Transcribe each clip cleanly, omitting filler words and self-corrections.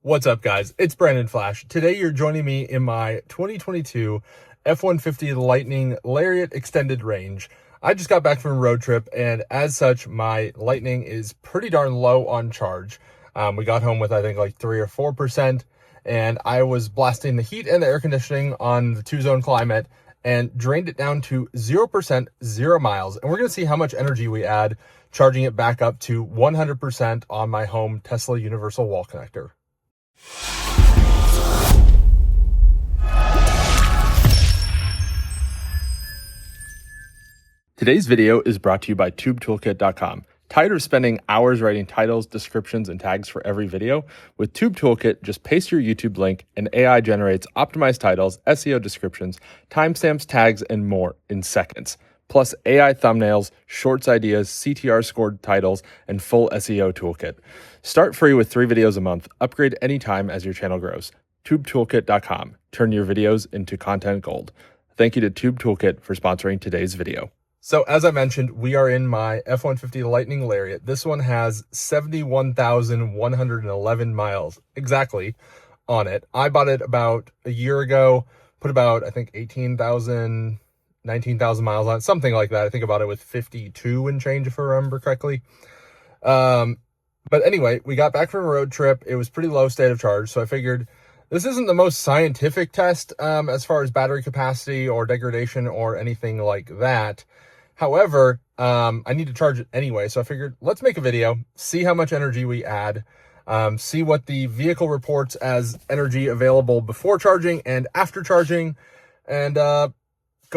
What's up, guys? It's Brandon Flash. Today you're joining me in my 2022 F-150 Lightning Lariat extended range. I just got back from a road trip, and as such, my Lightning is pretty darn low on charge. We got home with, I think, like 3 or 4%, and I was blasting the heat and the air conditioning on the 2-zone climate and drained it down to 0%, 0 miles. And we're going to see how much energy we add charging it back up to 100% on my home Tesla universal wall connector. Today's video is brought to you by TubeToolkit.com. Tired of spending hours writing titles, descriptions, and tags for every video? With Tube Toolkit, just paste your YouTube link and AI generates optimized titles, SEO descriptions, timestamps, tags, and more in seconds. Plus AI thumbnails, shorts ideas, CTR scored titles, and full SEO toolkit. Start free with 3 videos a month. Upgrade anytime as your channel grows. TubeToolkit.com. Turn your videos into content gold. Thank you to Tube Toolkit for sponsoring today's video. So as I mentioned, we are in my F-150 Lightning Lariat. This one has 71,111 miles exactly on it. I bought it about a year ago, put about, I think, 19,000 miles on it, something like that. I think about it with 52 and change, if I remember correctly. But anyway, we got back from a road trip. It was pretty low state of charge, so I figured this isn't the most scientific test as far as battery capacity or degradation or anything like that. However, I need to charge it anyway, so I figured let's make a video, see how much energy we add, see what the vehicle reports as energy available before charging and after charging, and go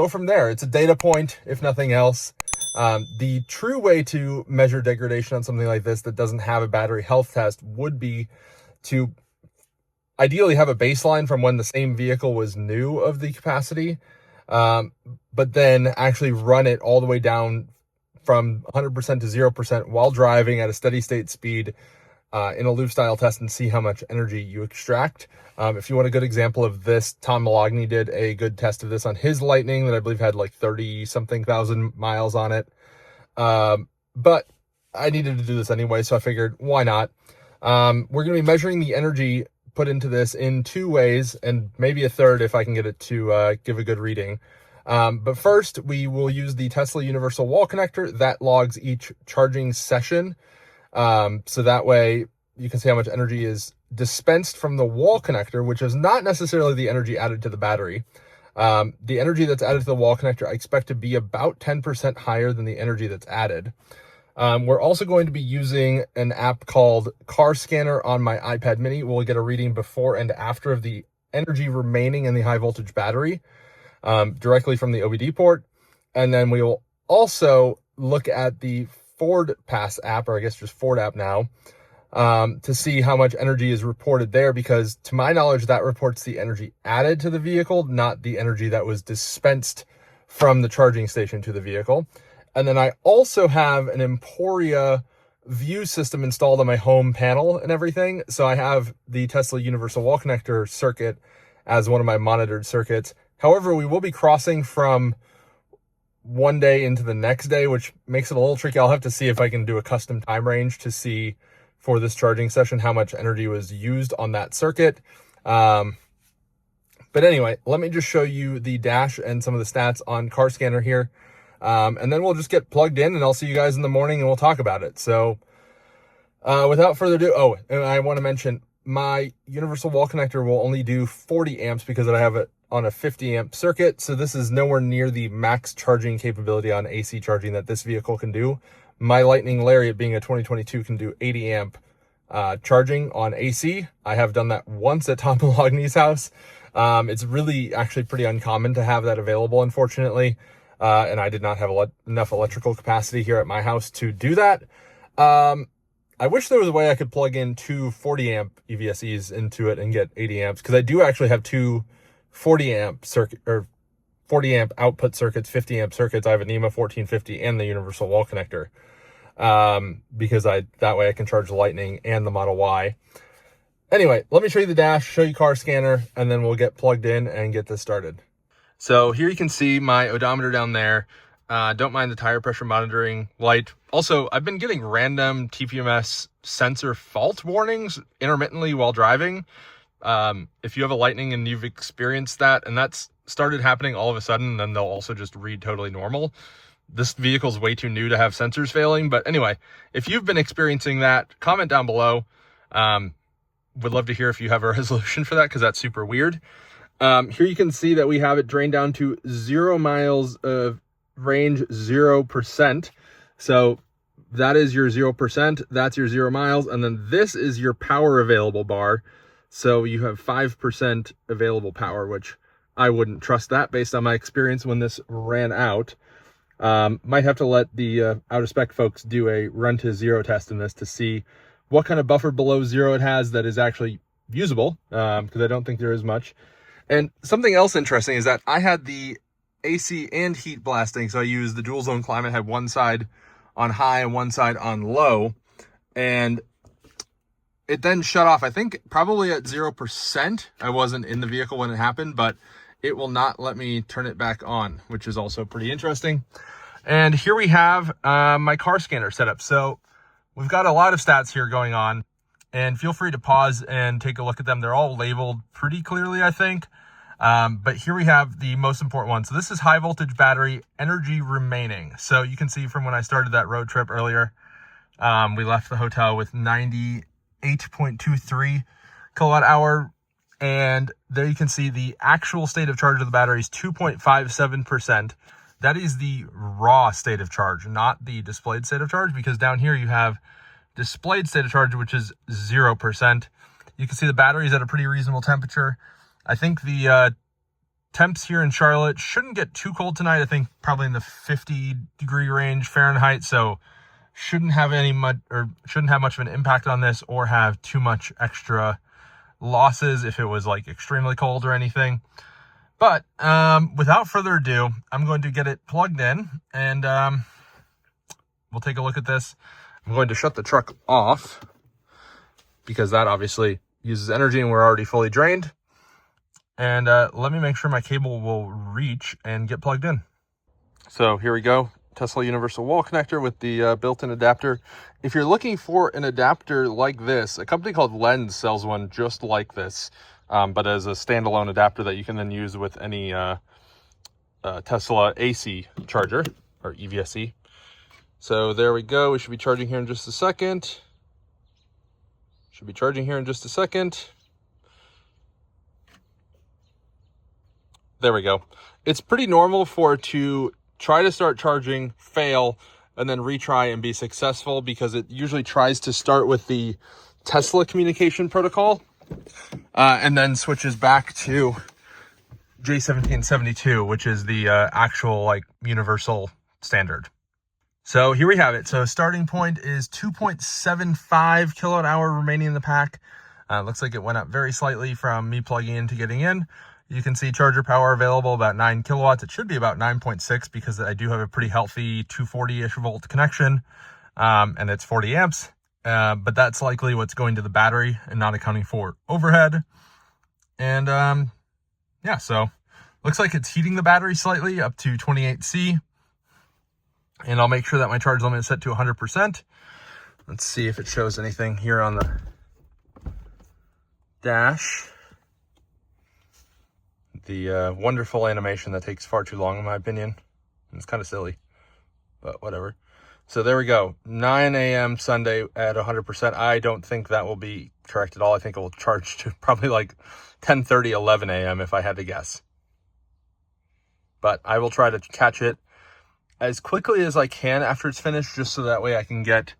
from there. It's a data point, if nothing else. The true way to measure degradation on something like this that doesn't have a battery health test would be to ideally have a baseline from when the same vehicle was new of the capacity, but then actually run it all the way down from 100% to 0% while driving at a steady state speed in a loop style test and see how much energy you extract. If you want a good example of this, Tom Malogny did a good test of this on his Lightning that I believe had like 30-something thousand miles on it. But I needed to do this anyway, so I figured, why not? We're going to be measuring the energy put into this in 2 ways, and maybe a third if I can get it to give a good reading. But first, we will use the Tesla Universal Wall Connector that logs each charging session. So that way you can see how much energy is dispensed from the wall connector, which is not necessarily the energy added to the battery. The energy that's added to the wall connector, I expect to be about 10% higher than the energy that's added. We're also going to be using an app called Car Scanner on my iPad mini. We'll get a reading before and after of the energy remaining in the high voltage battery directly from the OBD port. And then we will also look at the Ford Pass app, or I guess just Ford app now, to see how much energy is reported there, because to my knowledge, that reports the energy added to the vehicle, not the energy that was dispensed from the charging station to the vehicle. And then I also have an Emporia view system installed on my home panel and everything. So I have the Tesla Universal Wall Connector circuit as one of my monitored circuits. However, we will be crossing from one day into the next day, which makes it a little tricky. I'll have to see if I can do a custom time range to see for this charging session how much energy was used on that circuit. But anyway, let me just show you the dash and some of the stats on Car Scanner here. And then we'll just get plugged in and I'll see you guys in the morning and we'll talk about it. So without further ado, and I want to mention my universal wall connector will only do 40 amps because I have it on a 50 amp circuit. So this is nowhere near the max charging capability on AC charging that this vehicle can do. My Lightning Lariat, being a 2022, can do 80 amp charging on AC. I have done that once at Tom Malogny's house. It's really actually pretty uncommon to have that available, unfortunately. And I did not have enough electrical capacity here at my house to do that. I wish there was a way I could plug in 2 40 amp EVSEs into it and get 80 amps, because I do actually have 2 40 amp circuit or 40 amp output circuits, 50 amp circuits. I have a NEMA 1450 and the universal wall connector, because that way I can charge the Lightning and the Model Y. Anyway, let me show you the dash, show you Car Scanner, and then we'll get plugged in and get this started. So here you can see my odometer down there. Don't mind the tire pressure monitoring light. Also, I've been getting random TPMS sensor fault warnings intermittently while driving. If you have a Lightning and you've experienced that, and that's started happening all of a sudden, and then they'll also just read totally normal. This vehicle's way too new to have sensors failing. But anyway, if you've been experiencing that, comment down below. Would love to hear if you have a resolution for that, because that's super weird. Here you can see that we have it drained down to 0 miles of range, 0%. So that is your 0%, that's your 0 miles, and then this is your power available bar. So you have 5% available power, which I wouldn't trust that based on my experience when this ran out. Might have to let the out of spec folks do a run to zero test in this to see what kind of buffer below zero it has that is actually usable, because I don't think there is much. And something else interesting is that I had the AC and heat blasting. So I used the dual zone climate, had one side on high and one side on low, and it then shut off, I think probably at 0%. I wasn't in the vehicle when it happened, but it will not let me turn it back on, which is also pretty interesting. And here we have my car scanner set up. So we've got a lot of stats here going on, and feel free to pause and take a look at them. They're all labeled pretty clearly, I think. But here we have the most important one. So this is high voltage battery energy remaining. So you can see from when I started that road trip earlier, we left the hotel with 98.23 kilowatt hour. And there you can see the actual state of charge of the battery is 2.57%. That is the raw state of charge, not the displayed state of charge, because down here you have displayed state of charge, which is 0%. You can see the battery is at a pretty reasonable temperature. I think the temps here in Charlotte shouldn't get too cold tonight. I think probably in the 50-degree range Fahrenheit, so shouldn't have much of an impact on this or have too much extra losses if it was like extremely cold or anything. But without further ado, I'm going to get it plugged in, and we'll take a look at this. I'm going to shut the truck off because that obviously uses energy and we're already fully drained. And let me make sure my cable will reach and get plugged in. So here we go. Tesla universal wall connector with the built-in adapter. If you're looking for an adapter like this, a company called Lens sells one just like this, but as a standalone adapter that you can then use with any Tesla AC charger or EVSE. So there we go. We should be charging here in just a second. There we go. It's pretty normal for it to try to start charging, fail, and then retry and be successful, because it usually tries to start with the Tesla communication protocol and then switches back to J1772, which is the actual like universal standard. So here we have it. So starting point is 2.75 kilowatt hour remaining in the pack. Looks like it went up very slightly from me plugging in to getting in. You can see charger power available about 9 kilowatts. It should be about 9.6 because I do have a pretty healthy 240-ish volt connection, and it's 40 amps. But that's likely what's going to the battery and not accounting for overhead. And yeah, so looks like it's heating the battery slightly up to 28C. And I'll make sure that my charge limit is set to 100%. Let's see if it shows anything here on the dash. The wonderful animation that takes far too long, in my opinion. It's kind of silly, but whatever. So there we go. 9 a.m. Sunday at 100%. I don't think that will be correct at all. I think it will charge to probably like 10:30, 11 a.m. if I had to guess. But I will try to catch it as quickly as I can after it's finished, just so that way I can get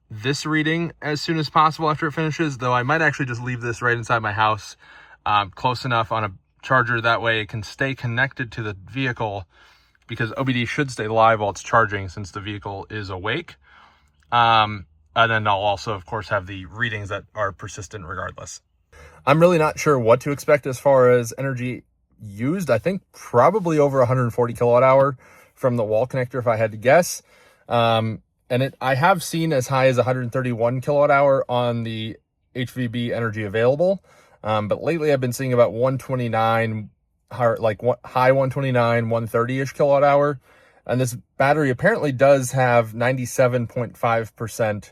this reading as soon as possible after it finishes. Though I might actually just leave this right inside my house, close enough on a charger, that way it can stay connected to the vehicle, because OBD should stay live while it's charging since the vehicle is awake. And then I'll also, of course, have the readings that are persistent regardless. I'm really not sure what to expect as far as energy used. I think probably over 140 kilowatt hour from the wall connector, if I had to guess. And I have seen as high as 131 kilowatt hour on the HVB energy available. But lately I've been seeing about 129, like high 129, 130-ish kilowatt hour. And this battery apparently does have 97.5%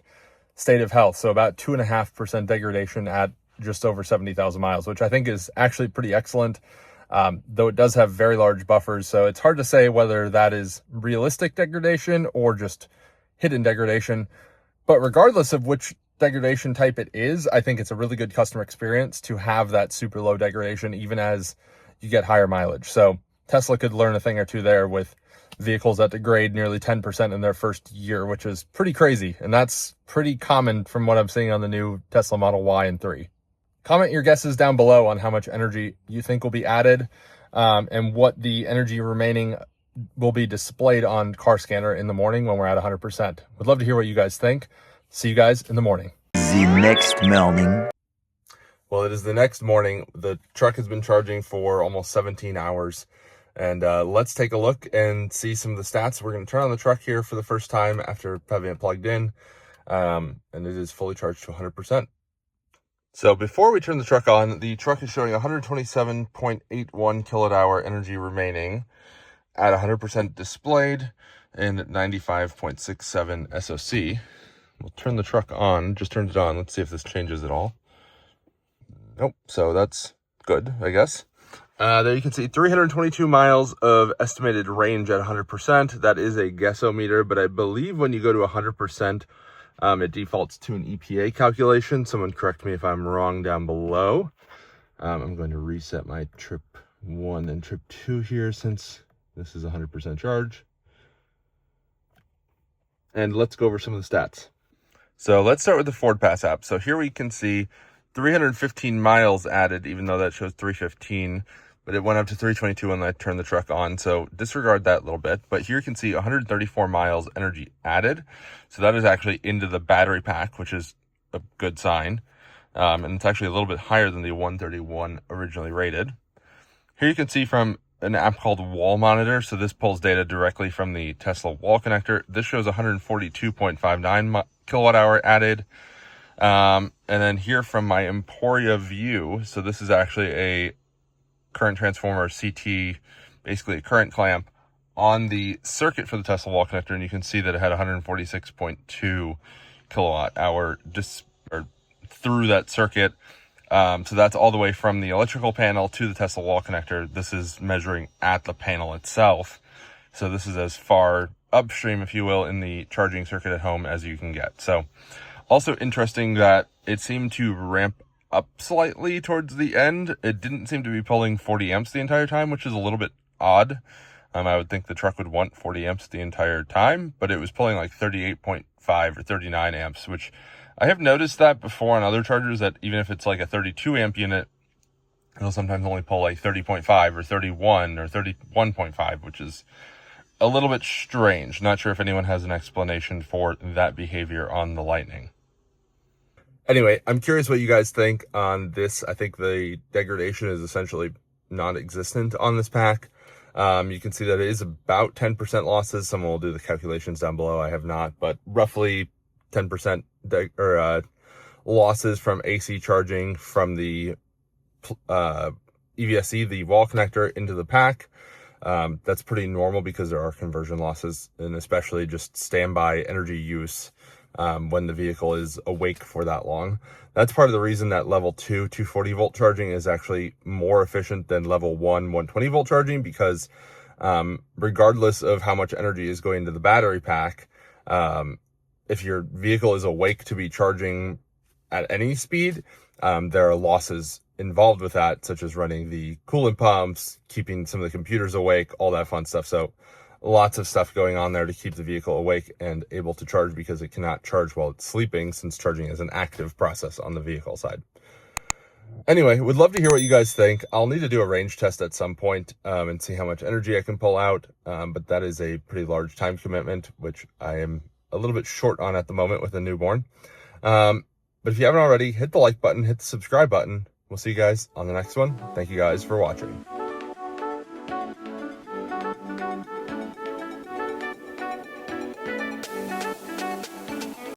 state of health, so about 2.5% degradation at just over 70,000 miles, which I think is actually pretty excellent, though it does have very large buffers, so it's hard to say whether that is realistic degradation or just hidden degradation. But regardless of which degradation type it is, I think it's a really good customer experience to have that super low degradation, even as you get higher mileage. So Tesla could learn a thing or two there with vehicles that degrade nearly 10% in their first year, which is pretty crazy. And that's pretty common from what I'm seeing on the new Tesla Model Y and 3. Comment your guesses down below on how much energy you think will be added, and what the energy remaining will be displayed on Car Scanner in the morning when we're at 100%. Would love to hear what you guys think. See you guys in the morning. The next morning. Well, it is the next morning. The truck has been charging for almost 17 hours. And let's take a look and see some of the stats. We're going to turn on the truck here for the first time after having it plugged in. And it is fully charged to 100%. So before we turn the truck on, the truck is showing 127.81 kilowatt hour energy remaining at 100% displayed and 95.67 SOC. We'll turn the truck on, just turned it on. Let's see if this changes at all. Nope, so that's good, I guess. There you can see 322 miles of estimated range at 100%. That is a guessometer, but I believe when you go to 100%, it defaults to an EPA calculation. Someone correct me if I'm wrong down below. I'm going to reset my trip 1 and trip 2 here since this is 100% charge. And let's go over some of the stats. So let's start with the Ford Pass app. So here we can see 315 miles added, even though that shows 315, but it went up to 322 when I turned the truck on. So disregard that a little bit, but here you can see 134 miles energy added. So that is actually into the battery pack, which is a good sign. And it's actually a little bit higher than the 131 originally rated. Here you can see from an app called Wall Monitor. So this pulls data directly from the Tesla wall connector. This shows 142.59 kilowatt hour added. And then here from my Emporia view, so this is actually a current transformer CT, basically a current clamp on the circuit for the Tesla wall connector, and you can see that it had 146.2 kilowatt hour through that circuit. So that's all the way from the electrical panel to the Tesla wall connector. This is measuring at the panel itself. So this is as far upstream, if you will, in the charging circuit at home as you can get. So also interesting that it seemed to ramp up slightly towards the end. It didn't seem to be pulling 40 amps the entire time, which is a little bit odd. I would think the truck would want 40 amps the entire time, but it was pulling like 38.5 or 39 amps, which I have noticed that before on other chargers, that even if it's like a 32 amp unit, it'll sometimes only pull like 30.5 or 31 or 31.5, which is a little bit strange. Not sure if anyone has an explanation for that behavior on the Lightning. Anyway, I'm curious what you guys think on this. I think the degradation is essentially non-existent on this pack. You can see that it is about 10% losses. Someone will do the calculations down below. I have not, but roughly 10% losses from AC charging from the EVSE, the wall connector, into the pack. That's pretty normal because there are conversion losses, and especially just standby energy use when the vehicle is awake for that long. That's part of the reason that level 2 240 volt charging is actually more efficient than level 1 120 volt charging, because regardless of how much energy is going to the battery pack, if your vehicle is awake to be charging at any speed, there are losses involved with that, such as running the coolant pumps, keeping some of the computers awake, all that fun stuff. So lots of stuff going on there to keep the vehicle awake and able to charge, because it cannot charge while it's sleeping, since charging is an active process on the vehicle side. Anyway, would love to hear what you guys think. I'll need to do a range test at some point and see how much energy I can pull out, but that is a pretty large time commitment, which I am a little bit short on at the moment with a newborn. But if you haven't already, hit the like button, hit the subscribe button. We'll see you guys on the next one. Thank you guys for watching.